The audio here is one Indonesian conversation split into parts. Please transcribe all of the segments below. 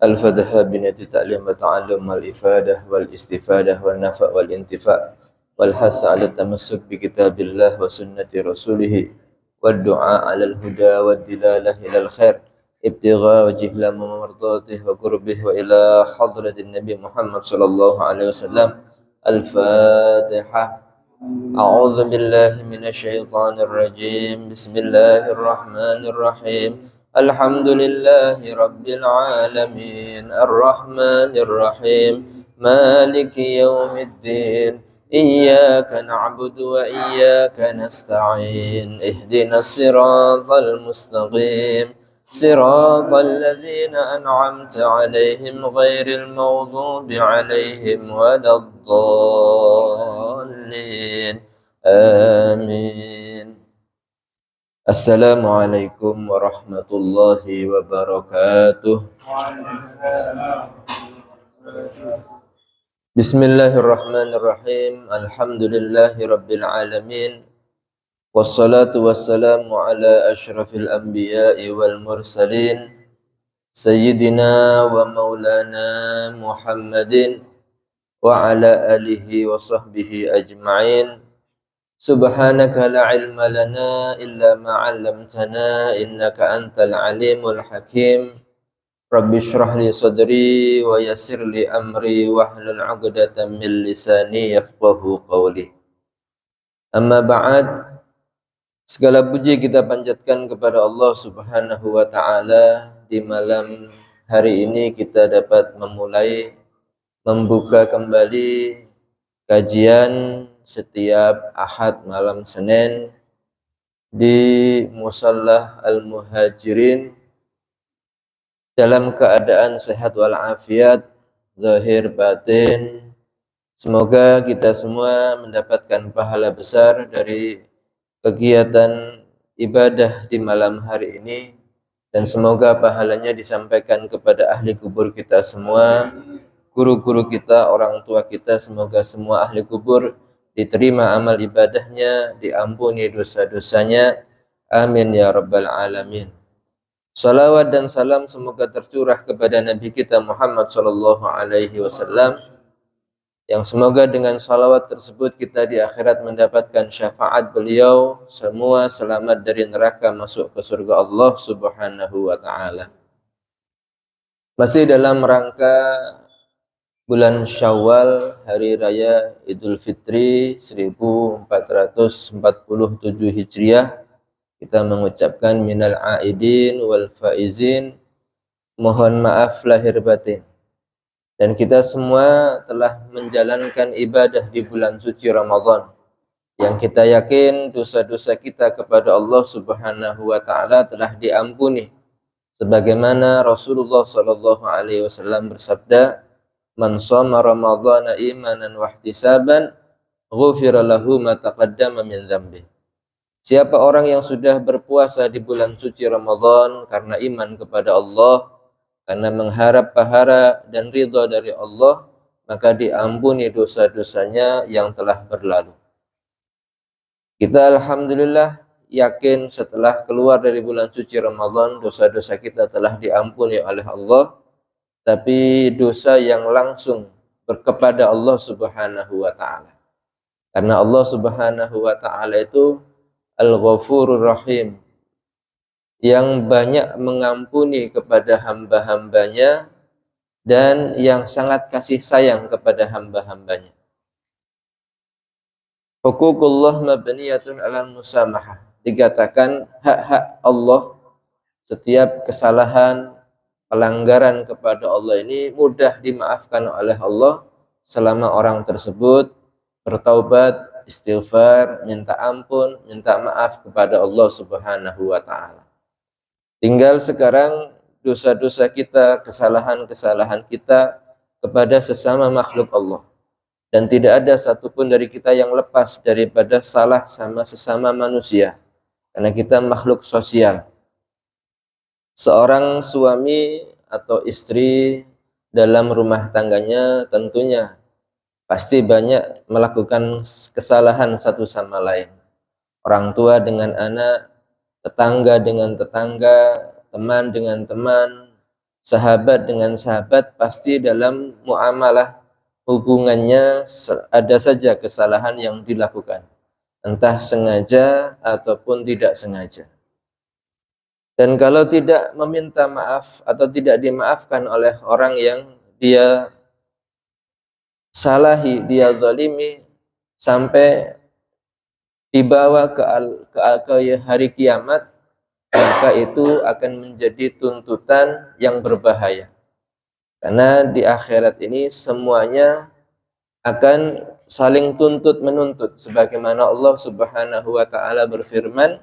الفدها بنية التعليم والتعلم والإفادة والاستفادة والنفع والانتفاع والحث على التمسك بكتاب الله وسنة رسوله والدعاء على الهدى والدلالة إلى الخير ابتغاء وجه الله ومرضاته وقربه وإلى حضرة النبي محمد صلى الله عليه وسلم. الفاتحة. أعوذ بالله من الشيطان الرجيم. بسم الله الرحمن الرحيم. الحمد لله رب العالمين الرحمن الرحيم مالك يوم الدين إياك نعبد وإياك نستعين اهدنا الصراط المستقيم صراط الذين أنعمت عليهم غير المغضوب عليهم ولا الضالين آمين. Assalamualaikum warahmatullahi wabarakatuh. Bismillahirrahmanirrahim. Alhamdulillahi rabbil alamin. Wassalatu wassalamu ala asyrafil anbiya'i wal mursalin Sayyidina wa maulana Muhammadin wa ala alihi wa sahbihi ajma'in. Subhanaka la ilma lana illa ma 'allamtana innaka antal alimul hakim. Rabbi shrah li sadri wa yassir li amri wahlul 'uqdatam min lisani yafqahu qawli. Amma ba'd. Segala puji kita panjatkan kepada Allah Subhanahu wa taala. Di malam hari ini kita dapat membuka kembali kajian setiap Ahad malam Senin di Mushallah Al-Muhajirin dalam keadaan sehat walafiat zahir batin. Semoga kita semua mendapatkan pahala besar dari kegiatan ibadah di malam hari ini, dan semoga pahalanya disampaikan kepada ahli kubur kita semua, guru-guru kita, orang tua kita. Semoga semua ahli kubur diterima amal ibadahnya, diampuni dosa-dosanya. Amin ya rabbal alamin. Salawat dan salam semoga tercurah kepada Nabi kita Muhammad sallallahu alaihi wasallam, yang semoga dengan salawat tersebut kita di akhirat mendapatkan syafaat beliau, semua selamat dari neraka masuk ke surga Allah Subhanahu wa taala. Masih dalam rangka bulan Syawal, hari raya Idul Fitri 1447 Hijriah, kita mengucapkan minal aidin wal faizin, mohon maaf lahir batin. Dan kita semua telah menjalankan ibadah di bulan suci Ramadan, yang kita yakin dosa-dosa kita kepada Allah Subhanahu wa taala telah diampuni, sebagaimana Rasulullah sallallahu alaihi wasallam bersabda, man shoma ramadhana imanan wa ihtisaban ghufira lahu ma taqaddama min dzambi. Siapa orang yang sudah berpuasa di bulan suci Ramadan karena iman kepada Allah, karena mengharap pahala dan ridha dari Allah, maka diampuni dosa-dosanya yang telah berlalu. Kita alhamdulillah yakin setelah keluar dari bulan suci Ramadan, dosa-dosa kita telah diampuni oleh Allah. Tapi dosa yang langsung kepada Allah Subhanahu wa taala. Karena Allah Subhanahu wa taala itu Al-Ghafurur Rahim, yang banyak mengampuni kepada hamba-hambanya dan yang sangat kasih sayang kepada hamba-hambanya. Huququllah mabniyatun 'alal musamahah. Dikatakan hak-hak Allah, setiap kesalahan, pelanggaran kepada Allah ini mudah dimaafkan oleh Allah selama orang tersebut bertaubat, istighfar, minta ampun, minta maaf kepada Allah Subhanahu wa taala. Tinggal sekarang dosa-dosa kita, kesalahan-kesalahan kita kepada sesama makhluk Allah. Dan tidak ada satupun dari kita yang lepas daripada salah sama sesama manusia, karena kita makhluk sosial. Seorang suami atau istri dalam rumah tangganya tentunya pasti banyak melakukan kesalahan satu sama lain. Orang tua dengan anak, tetangga dengan tetangga, teman dengan teman, sahabat dengan sahabat pasti dalam muamalah hubungannya ada saja kesalahan yang dilakukan, entah sengaja ataupun tidak sengaja. Dan kalau tidak meminta maaf atau tidak dimaafkan oleh orang yang dia salahi, dia zalimi, sampai dibawa ke hari kiamat, maka itu akan menjadi tuntutan yang berbahaya. Karena di akhirat ini semuanya akan saling tuntut menuntut, sebagaimana Allah Subhanahu wa taala berfirman,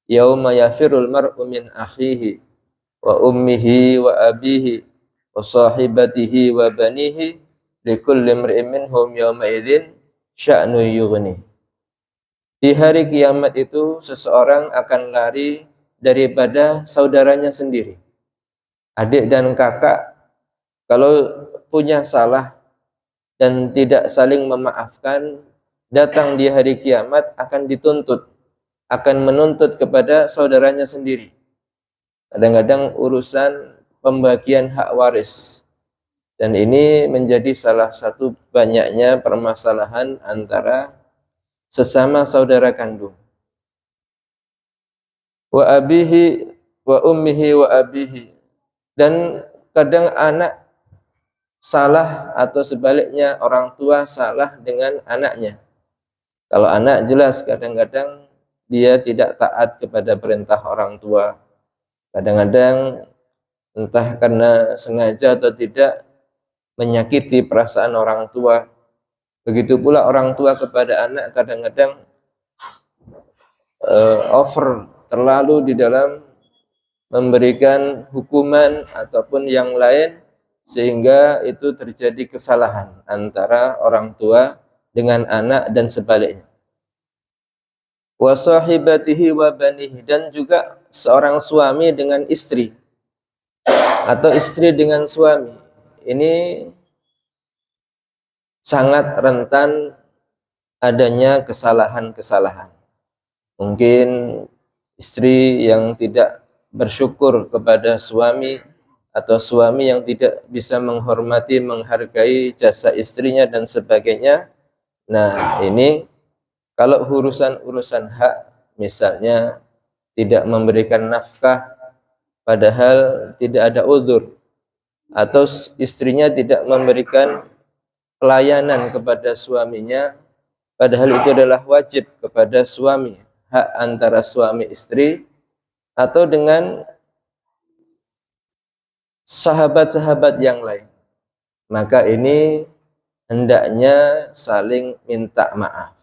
yauma yafirul mar'u min akhihi wa ummihi wa abihi wa sahibatihi wa banihi likulli imri'in minhum yawma idzin sya'nu yughni. Di hari kiamat itu seseorang akan lari daripada saudaranya sendiri. Adik dan kakak kalau punya salah dan tidak saling memaafkan, datang di hari kiamat akan dituntut, akan menuntut kepada saudaranya sendiri. Kadang-kadang urusan pembagian hak waris. Dan ini menjadi salah satu banyaknya permasalahan antara sesama saudara kandung. Wa abihi wa ummihi wa abihi. Dan kadang anak salah atau sebaliknya orang tua salah dengan anaknya. Kalau anak jelas kadang-kadang dia tidak taat kepada perintah orang tua. Kadang-kadang entah karena sengaja atau tidak menyakiti perasaan orang tua. Begitu pula orang tua kepada anak kadang-kadang over, terlalu di dalam memberikan hukuman ataupun yang lain, sehingga itu terjadi kesalahan antara orang tua dengan anak dan sebaliknya. Wa sahibatihi wa banihi, dan juga seorang suami dengan istri atau istri dengan suami. Ini sangat rentan adanya kesalahan-kesalahan. Mungkin istri yang tidak bersyukur kepada suami, atau suami yang tidak bisa menghormati, menghargai jasa istrinya dan sebagainya. Nah, ini kalau urusan-urusan hak, misalnya tidak memberikan nafkah padahal tidak ada uzur, atau istrinya tidak memberikan pelayanan kepada suaminya padahal itu adalah wajib kepada suami, hak antara suami istri, atau dengan sahabat-sahabat yang lain, maka ini hendaknya saling minta maaf.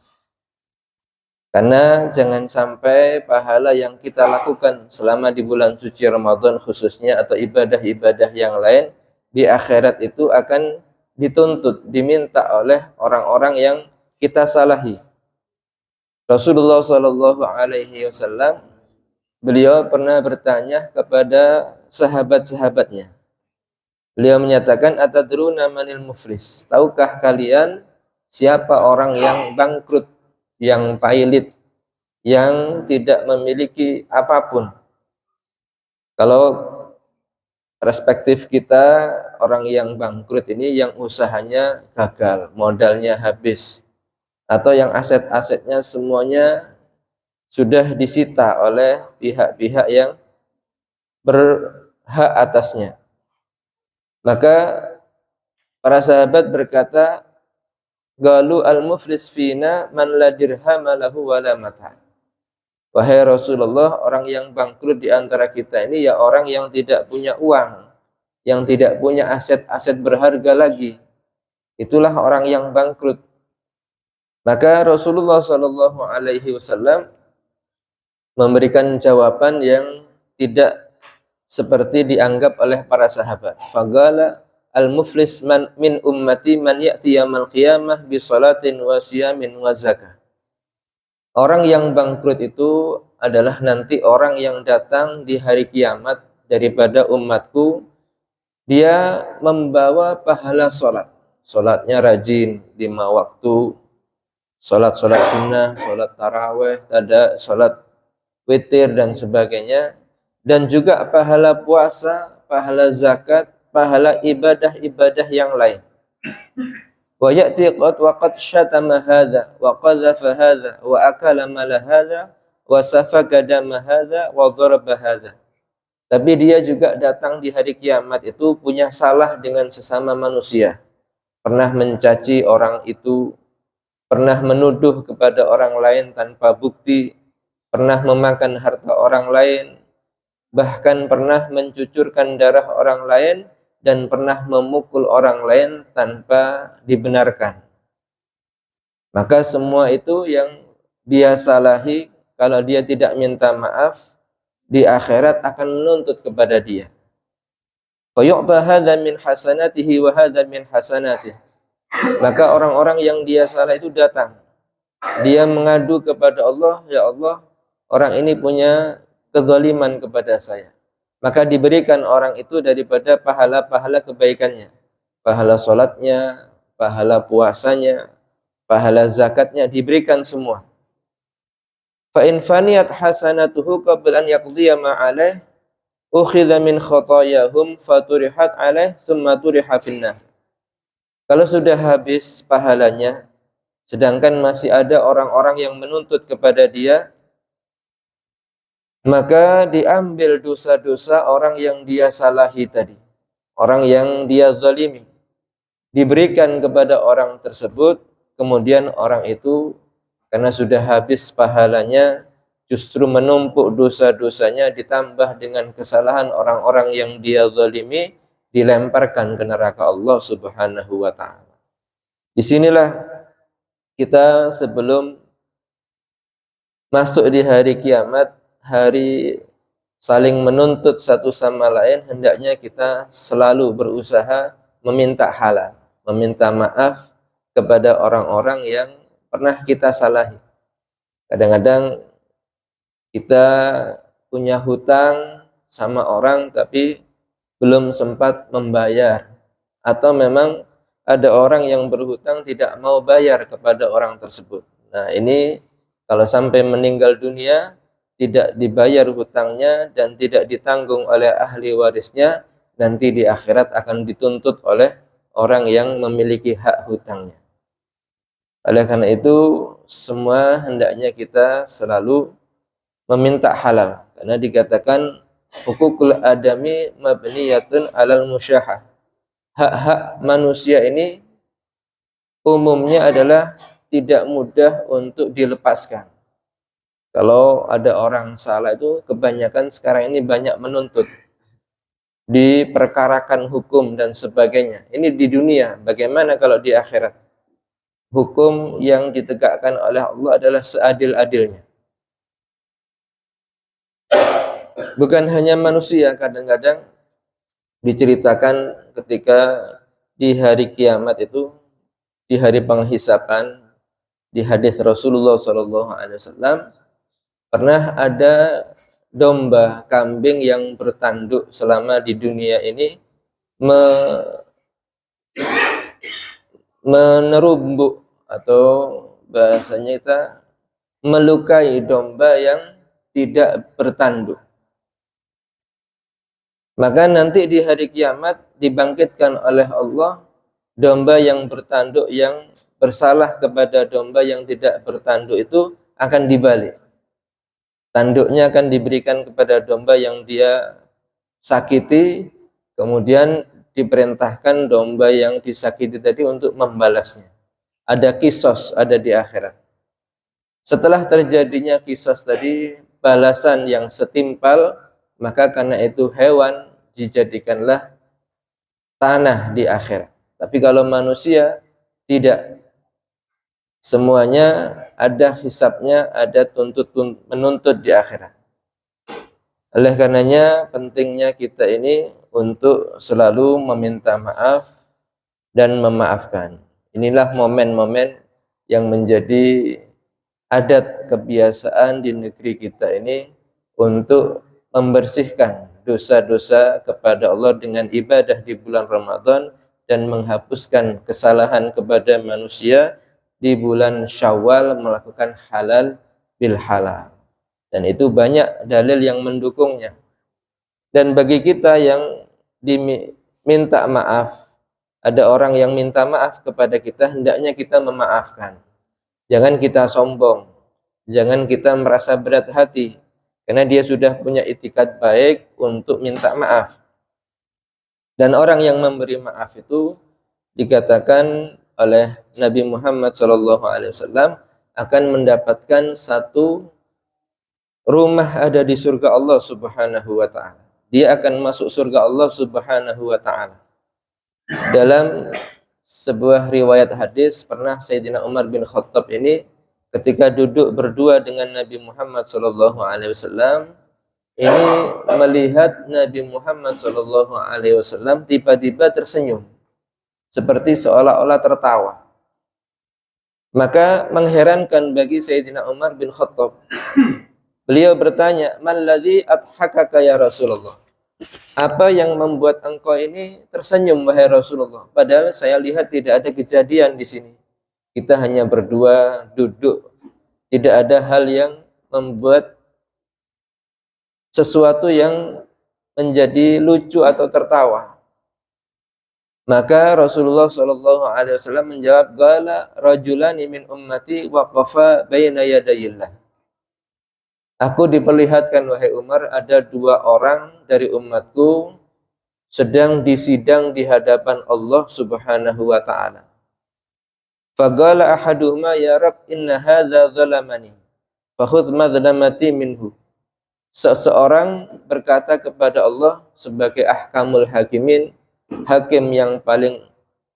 Karena jangan sampai pahala yang kita lakukan selama di bulan suci Ramadan khususnya, atau ibadah-ibadah yang lain, di akhirat itu akan dituntut, diminta oleh orang-orang yang kita salahi. Rasulullah Shallallahu Alaihi Wasallam, beliau pernah bertanya kepada sahabat-sahabatnya. Beliau menyatakan, atadruna manil muflis, tahukah kalian siapa orang yang bangkrut, yang pailit, yang tidak memiliki apapun? Kalau perspektif kita, orang yang bangkrut ini yang usahanya gagal, modalnya habis, atau yang aset-asetnya semuanya sudah disita oleh pihak-pihak yang berhak atasnya. Maka para sahabat berkata, galu al-muflis fina man la dirhama lahu wa la mata'. Wahai Rasulullah, orang yang bangkrut di antara kita ini ya orang yang tidak punya uang, yang tidak punya aset-aset berharga lagi. Itulah orang yang bangkrut. Maka Rasulullah Shallallahu Alaihi Wasallam memberikan jawaban yang tidak seperti dianggap oleh para sahabat. Fagala al-muflis min ummati man ya'ti yaumil qiyamah bi salatin wa siyamin wa zakah. Orang yang bangkrut itu adalah nanti orang yang datang di hari kiamat daripada umatku, dia membawa pahala salat. Salatnya rajin 5 waktu, salat sunnah, salat tarawih, ada salat witir dan sebagainya, dan juga pahala puasa pahala zakat, pahala ibadah-ibadah yang lain. Wa ya'ti qad syatama hadza wa qadhafa hadza wa akala mala hadza wa safaka dama hadza wa daraba hadza. Tapi dia juga datang di hari kiamat itu punya salah dengan sesama manusia. Pernah mencaci orang itu, pernah menuduh kepada orang lain tanpa bukti, pernah memakan harta orang lain, bahkan pernah mencucurkan darah orang lain, dan pernah memukul orang lain tanpa dibenarkan. Maka semua itu yang dia salahi, kalau dia tidak minta maaf, di akhirat akan menuntut kepada dia. Fayu'ta hadza min hasanatihi wa hadza min hasanatihi. Maka orang-orang yang dia salah itu datang. Dia mengadu kepada Allah, ya Allah, orang ini punya kezaliman kepada saya. Maka diberikan orang itu daripada pahala-pahala kebaikannya. Pahala sholatnya, pahala puasanya, pahala zakatnya, diberikan semua. Fa in faniyat hasanatuhu qabla an yaqdiya ma alaih ukhidha min khatayahum faturihat alaih thumma turiha finnar. Kalau sudah habis pahalanya, sedangkan masih ada orang-orang yang menuntut kepada dia, maka diambil dosa-dosa orang yang dia salahi tadi, orang yang dia zalimi, diberikan kepada orang tersebut, kemudian orang itu karena sudah habis pahalanya, justru menumpuk dosa-dosanya ditambah dengan kesalahan orang-orang yang dia zalimi, dilemparkan ke neraka Allah Subhanahu wa ta'ala. Disinilah kita sebelum masuk di hari kiamat, hari saling menuntut satu sama lain, hendaknya kita selalu berusaha meminta halal, meminta maaf kepada orang-orang yang pernah kita salahi. Kadang-kadang kita punya hutang sama orang tapi belum sempat membayar, atau memang ada orang yang berhutang tidak mau bayar kepada orang tersebut. Nah, ini kalau sampai meninggal dunia tidak dibayar hutangnya dan tidak ditanggung oleh ahli warisnya, nanti di akhirat akan dituntut oleh orang yang memiliki hak hutangnya. Oleh karena itu, semua hendaknya kita selalu meminta halal, karena dikatakan hukukul adami mabniyatun alal musyahah. Hak-hak manusia ini umumnya adalah tidak mudah untuk dilepaskan. Kalau ada orang salah itu kebanyakan sekarang ini banyak menuntut, diperkarakan hukum dan sebagainya. Ini di dunia, bagaimana kalau di akhirat? Hukum yang ditegakkan oleh Allah adalah seadil-adilnya. Bukan hanya manusia, kadang-kadang diceritakan ketika di hari kiamat itu, di hari penghisapan, di hadis Rasulullah SAW, pernah ada domba, kambing yang bertanduk selama di dunia ini menerumbuk, atau bahasanya kita melukai domba yang tidak bertanduk. Maka nanti di hari kiamat dibangkitkan oleh Allah domba yang bertanduk yang bersalah kepada domba yang tidak bertanduk itu akan dibalik. Tanduknya akan diberikan kepada domba yang dia sakiti, kemudian diperintahkan domba yang disakiti tadi untuk membalasnya. Ada kisos, ada di akhirat. Setelah terjadinya kisos tadi, balasan yang setimpal, maka karena itu hewan dijadikanlah tanah di akhirat. Tapi kalau manusia tidak, semuanya ada hisabnya, ada menuntut di akhirat. Oleh karenanya pentingnya kita ini untuk selalu meminta maaf dan memaafkan. Inilah momen-momen yang menjadi adat kebiasaan di negeri kita ini untuk membersihkan dosa-dosa kepada Allah dengan ibadah di bulan Ramadan dan menghapuskan kesalahan kepada manusia di bulan Syawal, melakukan halal bil halal. Dan itu banyak dalil yang mendukungnya. Dan bagi kita yang diminta maaf, ada orang yang minta maaf kepada kita, hendaknya kita memaafkan. Jangan kita sombong, jangan kita merasa berat hati, karena dia sudah punya itikad baik untuk minta maaf. Dan orang yang memberi maaf itu dikatakan oleh Nabi Muhammad SAW akan mendapatkan satu rumah ada di surga Allah Subhanahu wa taala. Dia akan masuk surga Allah Subhanahu wa taala. Dalam sebuah riwayat hadis, pernah Sayyidina Umar bin Khattab ini ketika duduk berdua dengan Nabi Muhammad SAW, ini melihat Nabi Muhammad SAW tiba-tiba tersenyum, seperti seolah-olah tertawa. Maka mengherankan bagi Sayyidina Umar bin Khattab. Beliau bertanya, "Malladzi adhakaka ya Rasulullah?" Apa yang membuat engkau ini tersenyum wahai Rasulullah? Padahal saya lihat tidak ada kejadian di sini. Kita hanya berdua duduk. Tidak ada hal yang membuat sesuatu yang menjadi lucu atau tertawa. Maka Rasulullah SAW menjawab, "Qala rajulani min ummati waqafa baina yadayillah." Aku diperlihatkan wahai Umar, ada dua orang dari umatku sedang disidang di hadapan Allah Subhanahu wa taala. Faqala ahaduhuma ya Rabb inna hadza zalamani fakhudh madlamati minhu. Seseorang berkata kepada Allah sebagai ahkamul hakimin, hakim yang paling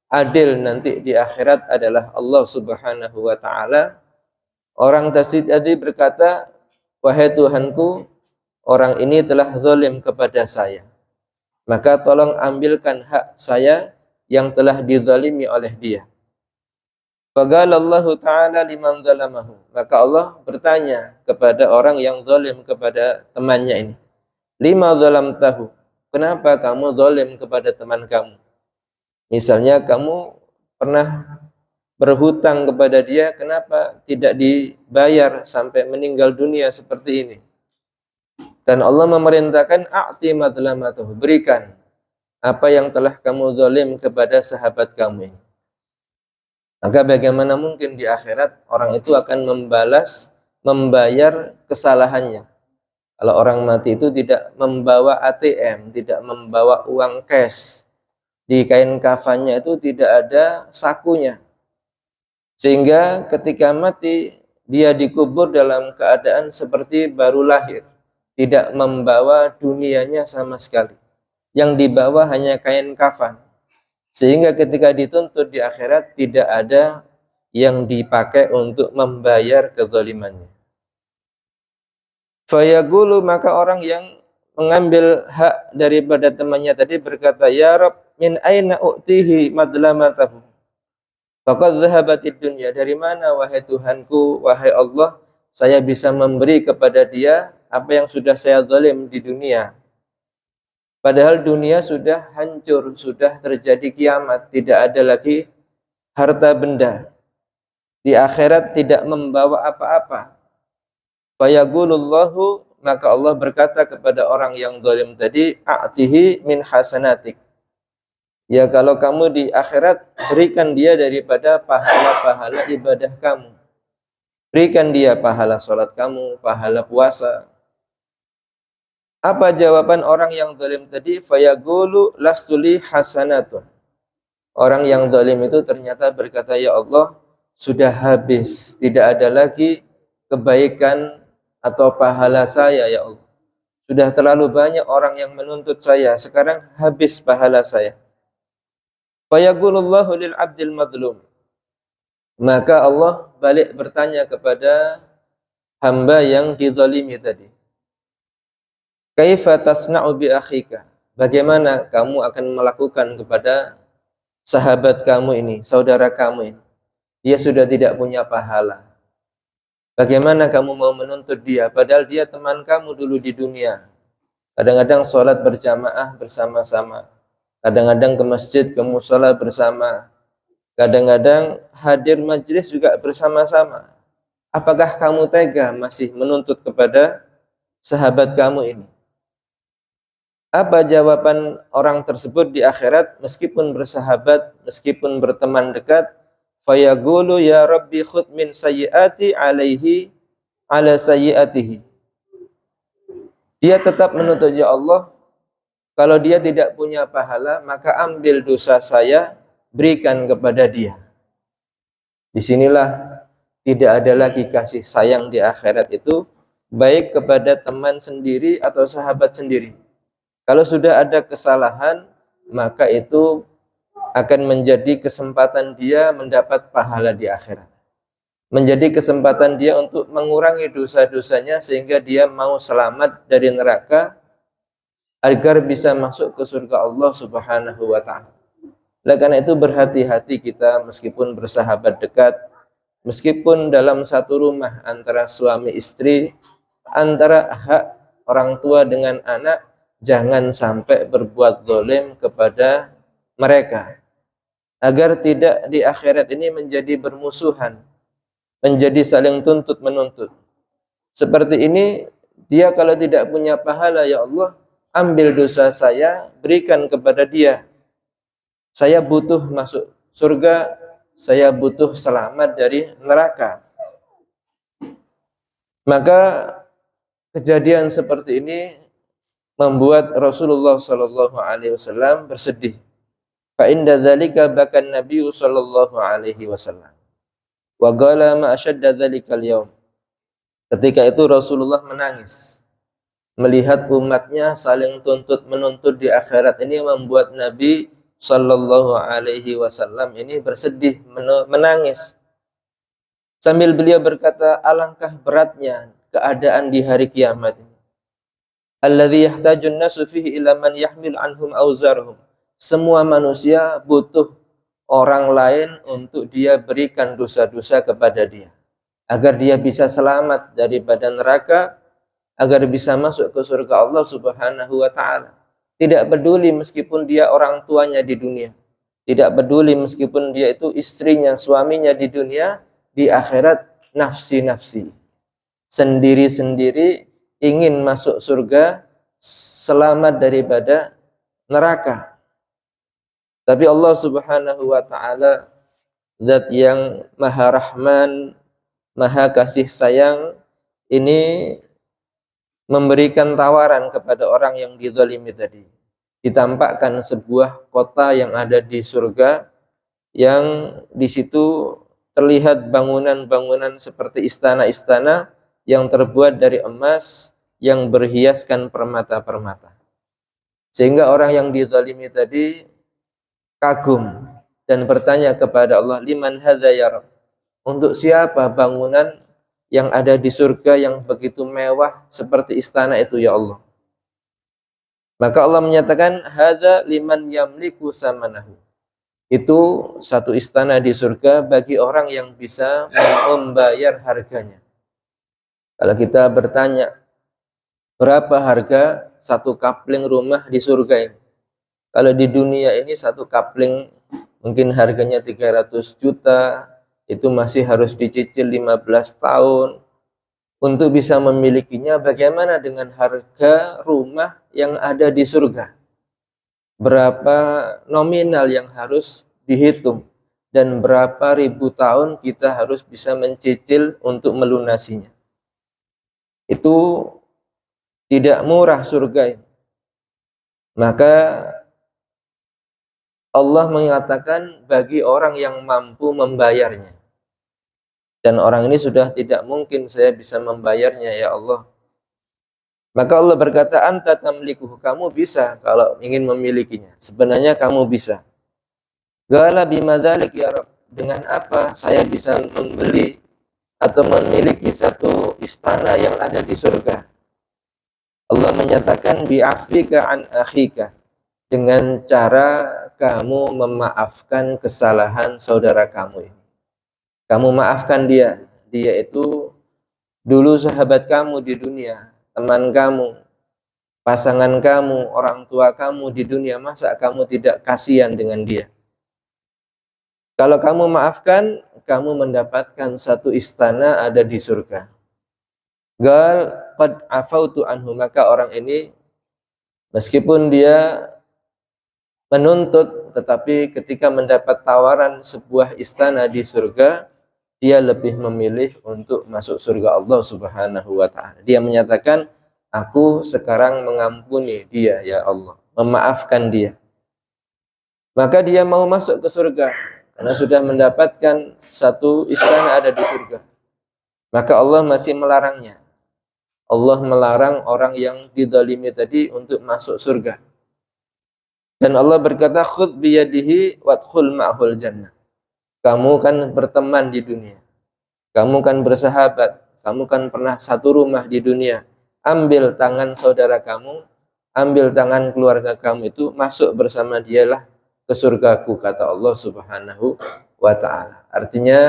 adil nanti di akhirat adalah Allah Subhanahu wa taala. Orang tadi berkata, "Wahai Tuhanku, orang ini telah zalim kepada saya. Maka tolong ambilkan hak saya yang telah dizalimi oleh dia." Faqala Allah Ta'ala liman zalamahu. Maka Allah bertanya kepada orang yang zalim kepada temannya ini, "Lima zalamtahu?" Kenapa kamu zalim kepada teman kamu? Misalnya kamu pernah berhutang kepada dia, kenapa tidak dibayar sampai meninggal dunia seperti ini? Dan Allah memerintahkan a'ti madlamatahu, berikan apa yang telah kamu zalim kepada sahabat kamu ini. Maka bagaimana mungkin di akhirat orang itu akan membayar kesalahannya? Kalau orang mati itu tidak membawa ATM, tidak membawa uang cash, di kain kafannya itu tidak ada sakunya. Sehingga ketika mati, dia dikubur dalam keadaan seperti baru lahir. Tidak membawa dunianya sama sekali. Yang dibawa hanya kain kafan. Sehingga ketika dituntut di akhirat, tidak ada yang dipakai untuk membayar kezalimannya. Fayaqulu, maka orang yang mengambil hak daripada temannya tadi berkata, "Ya Rabb, min aina u'tihi madlamatahu? Faqad dhahabatid dunya." Dari mana wahai Tuhanku, wahai Allah, saya bisa memberi kepada dia apa yang sudah saya zalim di dunia? Padahal dunia sudah hancur, sudah terjadi kiamat, tidak ada lagi harta benda. Di akhirat tidak membawa apa-apa. Fayaqulullahu, maka Allah berkata kepada orang yang zalim tadi, "A'tihi min hasanatik." Ya, kalau kamu di akhirat, berikan dia daripada pahala-pahala ibadah kamu. Berikan dia pahala sholat kamu, pahala puasa. Apa jawaban orang yang zalim tadi? Fayaqulu lastuli hasanatun. Orang yang zalim itu ternyata berkata, "Ya Allah, sudah habis, tidak ada lagi kebaikan atau pahala saya, ya Allah. Sudah terlalu banyak orang yang menuntut saya, sekarang habis pahala saya." Fayaqulullahu lil abdil madlum. Maka Allah balik bertanya kepada hamba yang dizalimi tadi, "Kaifa tasna'u bi akhika?" Bagaimana kamu akan melakukan kepada sahabat kamu ini, saudara kamu ini? Dia sudah tidak punya pahala. Bagaimana kamu mau menuntut dia, padahal dia teman kamu dulu di dunia. Kadang-kadang sholat berjamaah bersama-sama. Kadang-kadang ke masjid, ke mushola bersama. Kadang-kadang hadir majelis juga bersama-sama. Apakah kamu tega masih menuntut kepada sahabat kamu ini? Apa jawaban orang tersebut di akhirat meskipun bersahabat, meskipun berteman dekat? Fayaqulu ya Rabbi khudh min sayyiati alaihi ala sayyiatihi. Dia tetap menuntut, ya Allah, kalau dia tidak punya pahala, maka ambil dosa saya, berikan kepada dia. Disinilah tidak ada lagi kasih sayang di akhirat itu, baik kepada teman sendiri atau sahabat sendiri. Kalau sudah ada kesalahan, maka itu akan menjadi kesempatan dia mendapat pahala di akhirat. Menjadi kesempatan dia untuk mengurangi dosa-dosanya sehingga dia mau selamat dari neraka agar bisa masuk ke surga Allah Subhanahu wa taala. Oleh karena itu berhati-hati kita meskipun bersahabat dekat, meskipun dalam satu rumah antara suami istri, antara hak orang tua dengan anak, jangan sampai berbuat zalim kepada mereka. Agar tidak di akhirat ini menjadi bermusuhan, menjadi saling tuntut menuntut. Seperti ini, dia kalau tidak punya pahala, ya Allah, ambil dosa saya, berikan kepada dia. Saya butuh masuk surga, saya butuh selamat dari neraka. Maka kejadian seperti ini membuat Rasulullah SAW bersedih. Fa inda dzalika bakan Nabi SAW. Wa qala ma ashadda dzalikal yaum. Ketika itu Rasulullah menangis melihat umatnya saling tuntut menuntut di akhirat. Ini membuat Nabi sallallahu alaihi wasallam ini bersedih, menangis. Sambil beliau berkata, alangkah beratnya keadaan di hari kiamat ini. Alladzi yahtajun nasu fihi ila man yahmil anhum auzarhum. Semua manusia butuh orang lain untuk dia berikan dosa-dosa kepada dia, agar dia bisa selamat daripada neraka, agar bisa masuk ke surga Allah Subhanahu wa taala. Tidak peduli meskipun dia orang tuanya di dunia, tidak peduli meskipun dia itu istrinya, suaminya di dunia, di akhirat nafsi-nafsi, sendiri-sendiri ingin masuk surga, selamat daripada neraka. Tapi Allah Subhanahu wa taala zat yang maha rahman, maha kasih sayang, ini memberikan tawaran kepada orang yang dizalimi tadi. Ditampakkan sebuah kota yang ada di surga, yang di situ terlihat bangunan-bangunan seperti istana-istana yang terbuat dari emas yang berhiaskan permata-permata. Sehingga orang yang dizalimi tadi kagum dan bertanya kepada Allah, liman hadza ya Rabb? Untuk siapa bangunan yang ada di surga yang begitu mewah seperti istana itu, ya Allah? Maka Allah menyatakan, hadza liman yamliku samanahu. Itu satu istana di surga bagi orang yang bisa membayar harganya. Kalau kita bertanya, berapa harga satu kapling rumah di surga ini? Kalau di dunia ini satu kapling mungkin harganya 300 juta, itu masih harus dicicil 15 tahun. Untuk bisa memilikinya, bagaimana dengan harga rumah yang ada di surga? Berapa nominal yang harus dihitung? Dan berapa ribu tahun kita harus bisa mencicil untuk melunasinya? Itu tidak murah surga ini. Maka Allah mengatakan bagi orang yang mampu membayarnya. Dan orang ini sudah tidak mungkin saya bisa membayarnya, ya Allah. Maka Allah berkata, anta tamlikuhu, kamu bisa kalau ingin memilikinya. Sebenarnya kamu bisa. Qala bimadzalik ya Rabb, dengan apa saya bisa membeli atau memiliki satu istana yang ada di surga? Allah menyatakan bi'afika an akhika, dengan cara kamu memaafkan kesalahan saudara kamu ini. Kamu maafkan dia. Dia itu dulu sahabat kamu di dunia, teman kamu, pasangan kamu, orang tua kamu di dunia. Masa kamu tidak kasihan dengan dia? Kalau kamu maafkan, kamu mendapatkan satu istana ada di surga. Gal qad afautu anhu, maka orang ini Meskipun dia menuntut, tetapi ketika mendapat tawaran sebuah istana di surga, dia lebih memilih untuk masuk surga Allah Subhanahu wa taala. Dia menyatakan, aku sekarang mengampuni dia ya Allah, memaafkan dia. Maka dia mau masuk ke surga karena sudah mendapatkan satu istana ada di surga. Maka Allah masih melarangnya. Allah melarang orang yang dizalimi tadi untuk masuk surga. Dan Allah berkata, khudh biyadihi wadkhul ma'hul jannah. Kamu kan berteman di dunia. Kamu kan bersahabat. Kamu kan pernah satu rumah di dunia. Ambil tangan saudara kamu, ambil tangan keluarga kamu itu, masuk bersama dialah ke surgaku, kata Allah Subhanahu wa ta'ala. Artinya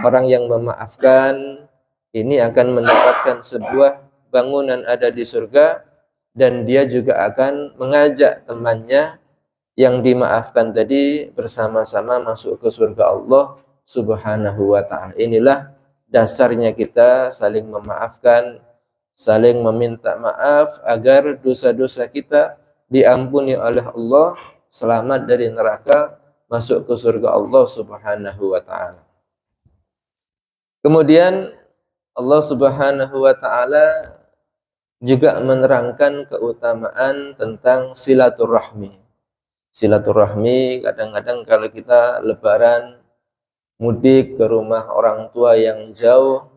orang yang memaafkan ini akan mendapatkan sebuah bangunan ada di surga, dan dia juga akan mengajak temannya yang dimaafkan tadi bersama-sama masuk ke surga Allah Subhanahu wa ta'ala. Inilah dasarnya kita saling memaafkan, saling meminta maaf agar dosa-dosa kita diampuni oleh Allah, selamat dari neraka, masuk ke surga Allah Subhanahu wa ta'ala. Kemudian Allah Subhanahu wa ta'ala juga menerangkan keutamaan tentang silaturahmi. Silaturahmi, kadang-kadang kalau kita lebaran, mudik ke rumah orang tua yang jauh,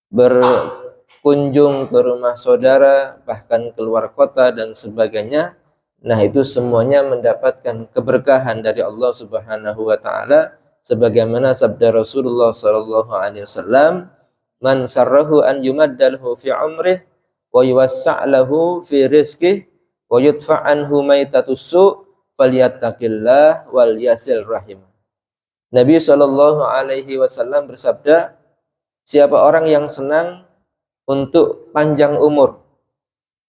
berkunjung ke rumah saudara, bahkan keluar kota dan sebagainya, nah itu semuanya mendapatkan keberkahan dari Allah Subhanahu wa ta'ala, sebagaimana sabda Rasulullah sallallahu alaihi wasallam, man sarrahu an yumaddalhu fi umrih wa yuwassa'lahu fi rizqih wa yudfa'anhu maitatus su' falyattaqillah wal yasil rahim. Nabi sallallahu alaihi wasallam bersabda, siapa orang yang senang untuk panjang umur.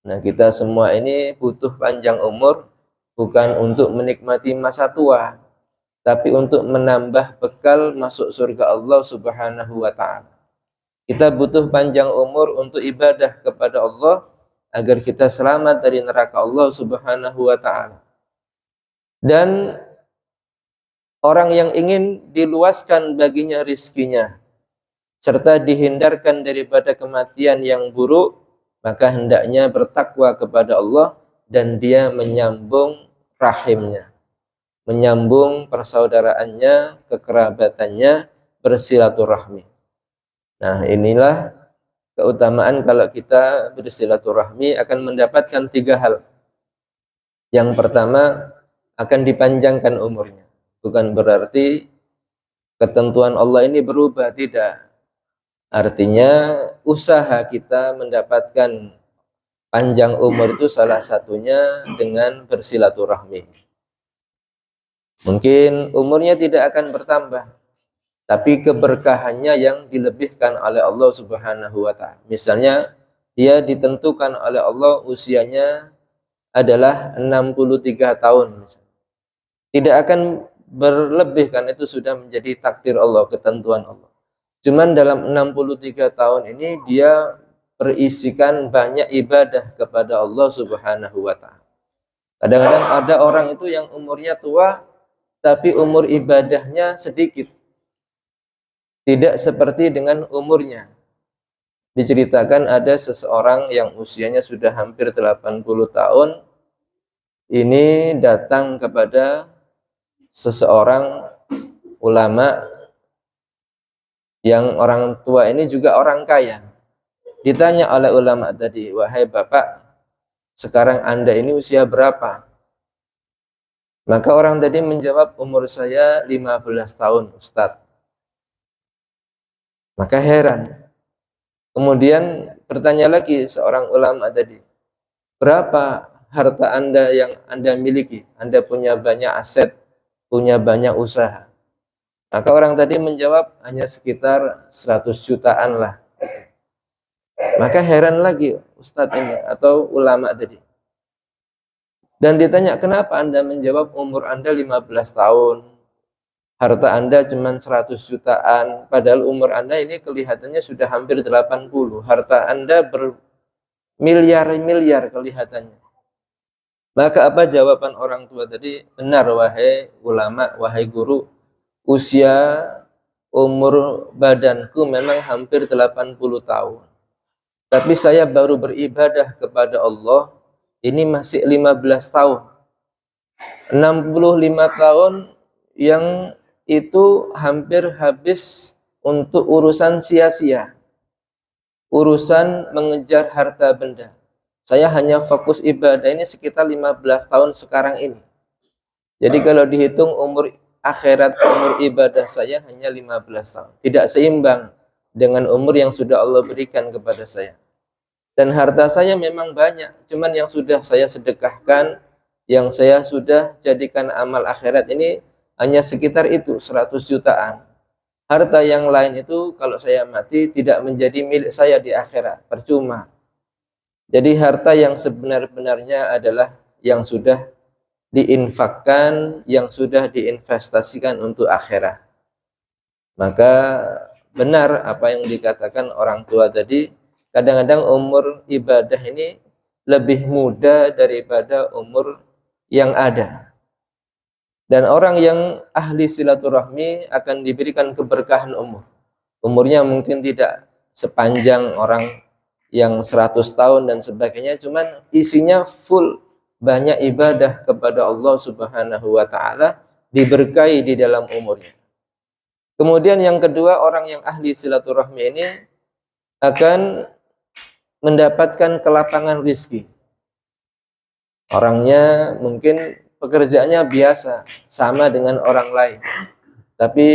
Nah, kita semua ini butuh panjang umur, bukan untuk menikmati masa tua, tapi untuk menambah bekal masuk surga Allah Subhanahu wa ta'ala. Kita butuh panjang umur untuk ibadah kepada Allah agar kita selamat dari neraka Allah Subhanahu wa ta'ala. Dan orang yang ingin diluaskan baginya rizkinya serta dihindarkan daripada kematian yang buruk, maka hendaknya bertakwa kepada Allah dan dia menyambung rahimnya, menyambung persaudaraannya, kekerabatannya, bersilaturahmi. Nah, inilah keutamaan kalau kita bersilaturahmi, akan mendapatkan 3 hal. Yang pertama, akan dipanjangkan umurnya. Bukan berarti ketentuan Allah ini berubah, tidak. Artinya usaha kita mendapatkan panjang umur itu salah satunya dengan bersilaturahmi. Mungkin umurnya tidak akan bertambah, tapi keberkahannya yang dilebihkan oleh Allah Subhanahu wa ta'ala. Misalnya dia ditentukan oleh Allah usianya adalah 63 tahun misalnya. Tidak akan berlebih, karena itu sudah menjadi takdir Allah, ketentuan Allah. Cuman dalam 63 tahun ini dia berisikan banyak ibadah kepada Allah Subhanahu wa ta'ala. Kadang-kadang ada orang itu yang umurnya tua tapi umur ibadahnya sedikit. Tidak seperti dengan umurnya. Diceritakan ada seseorang yang usianya sudah hampir 80 tahun, ini datang kepada seseorang ulama yang orang tua ini juga orang kaya. Ditanya oleh ulama tadi, wahai bapak, sekarang Anda ini usia berapa? Maka orang tadi menjawab, umur saya 15 tahun Ustadz. Maka heran. Kemudian bertanya lagi seorang ulama tadi, berapa harta Anda yang Anda miliki? Anda punya banyak aset, punya banyak usaha. Maka orang tadi menjawab, hanya sekitar 100 jutaan lah. Maka heran lagi Ustadz ini atau ulama tadi. Dan ditanya, kenapa Anda menjawab umur Anda 15 tahun? Harta Anda cuma 100 jutaan, padahal umur Anda ini kelihatannya sudah hampir 80. Harta Anda bermiliar-miliar kelihatannya. Maka apa jawaban orang tua tadi? Benar wahai ulama, wahai guru, usia umur badanku memang hampir 80 tahun. Tapi saya baru beribadah kepada Allah ini masih 15 tahun. 65 tahun yang itu hampir habis untuk urusan sia-sia. Urusan mengejar harta benda. Saya hanya fokus ibadah ini sekitar 15 tahun sekarang ini. Jadi kalau dihitung umur akhirat, umur ibadah saya hanya 15 tahun. Tidak seimbang dengan umur yang sudah Allah berikan kepada saya. Dan harta saya memang banyak, cuman yang sudah saya sedekahkan, yang saya sudah jadikan amal akhirat ini hanya sekitar itu, 100 jutaan. Harta yang lain itu kalau saya mati tidak menjadi milik saya di akhirat, percuma. Jadi harta yang sebenar-benarnya adalah yang sudah diinfakkan, yang sudah diinvestasikan untuk akhirat. Maka benar apa yang dikatakan orang tua tadi, kadang-kadang umur ibadah ini lebih muda daripada umur yang ada. Dan orang yang ahli silaturahmi akan diberikan keberkahan umur. Umurnya mungkin tidak sepanjang orang yang 100 tahun dan sebagainya, cuman isinya full, banyak ibadah kepada Allah Subhanahu wa taala, diberkahi di dalam umurnya. Kemudian yang kedua, orang yang ahli silaturahmi ini akan mendapatkan kelapangan rizki. Orangnya mungkin pekerjaannya biasa, sama dengan orang lain, tapi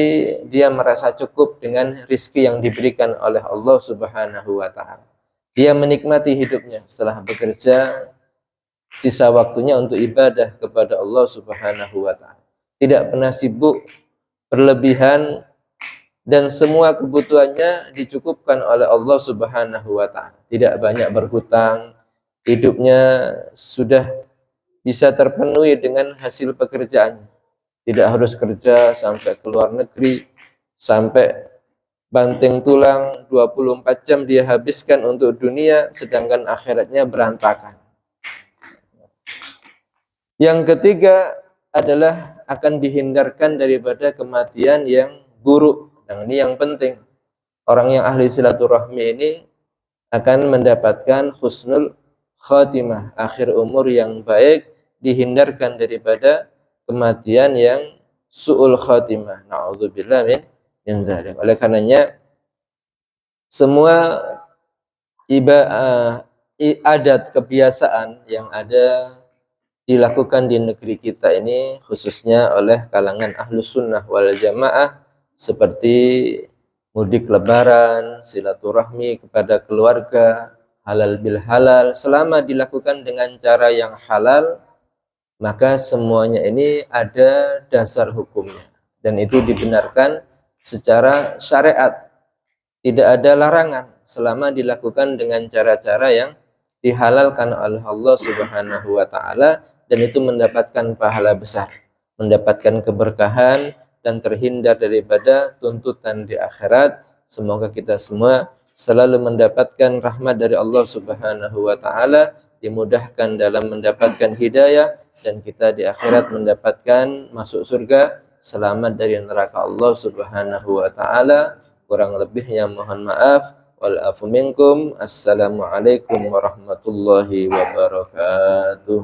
dia merasa cukup dengan rizki yang diberikan oleh Allah Subhanahu wa ta'ala. Dia menikmati hidupnya setelah bekerja, sisa waktunya untuk ibadah kepada Allah Subhanahu wa ta'ala. Tidak pernah sibuk, berlebihan, dan semua kebutuhannya dicukupkan oleh Allah Subhanahu wa ta'ala. Tidak banyak berhutang, hidupnya sudah bisa terpenuhi dengan hasil pekerjaannya. Tidak harus kerja sampai ke luar negeri, sampai banting tulang 24 jam dia habiskan untuk dunia, sedangkan akhiratnya berantakan. Yang ketiga adalah akan dihindarkan daripada kematian yang buruk. Dan ini yang penting. Orang yang ahli silaturahmi ini akan mendapatkan husnul khatimah, akhir umur yang baik, dihindarkan daripada kematian yang su'ul khatimah. Na'udzubillah min dzalik. Oleh karenanya semua adat kebiasaan yang ada dilakukan di negeri kita ini, khususnya oleh kalangan ahlus sunnah wal jamaah, seperti mudik lebaran, silaturahmi kepada keluarga, halal bil halal, selama dilakukan dengan cara yang halal, maka semuanya ini ada dasar hukumnya, dan itu dibenarkan secara syariat. Tidak ada larangan selama dilakukan dengan cara-cara yang dihalalkan oleh Allah Subhanahu wa ta'ala, dan itu mendapatkan pahala besar, mendapatkan keberkahan, dan terhindar daripada tuntutan di akhirat. Semoga kita semua selalu mendapatkan rahmat dari Allah Subhanahu wa ta'ala, dimudahkan dalam mendapatkan hidayah, dan kita di akhirat mendapatkan masuk surga, selamat dari neraka Allah Subhanahu wa ta'ala. Kurang lebihnya mohon maaf. Wal afu minkum. Assalamualaikum warahmatullahi wabarakatuh.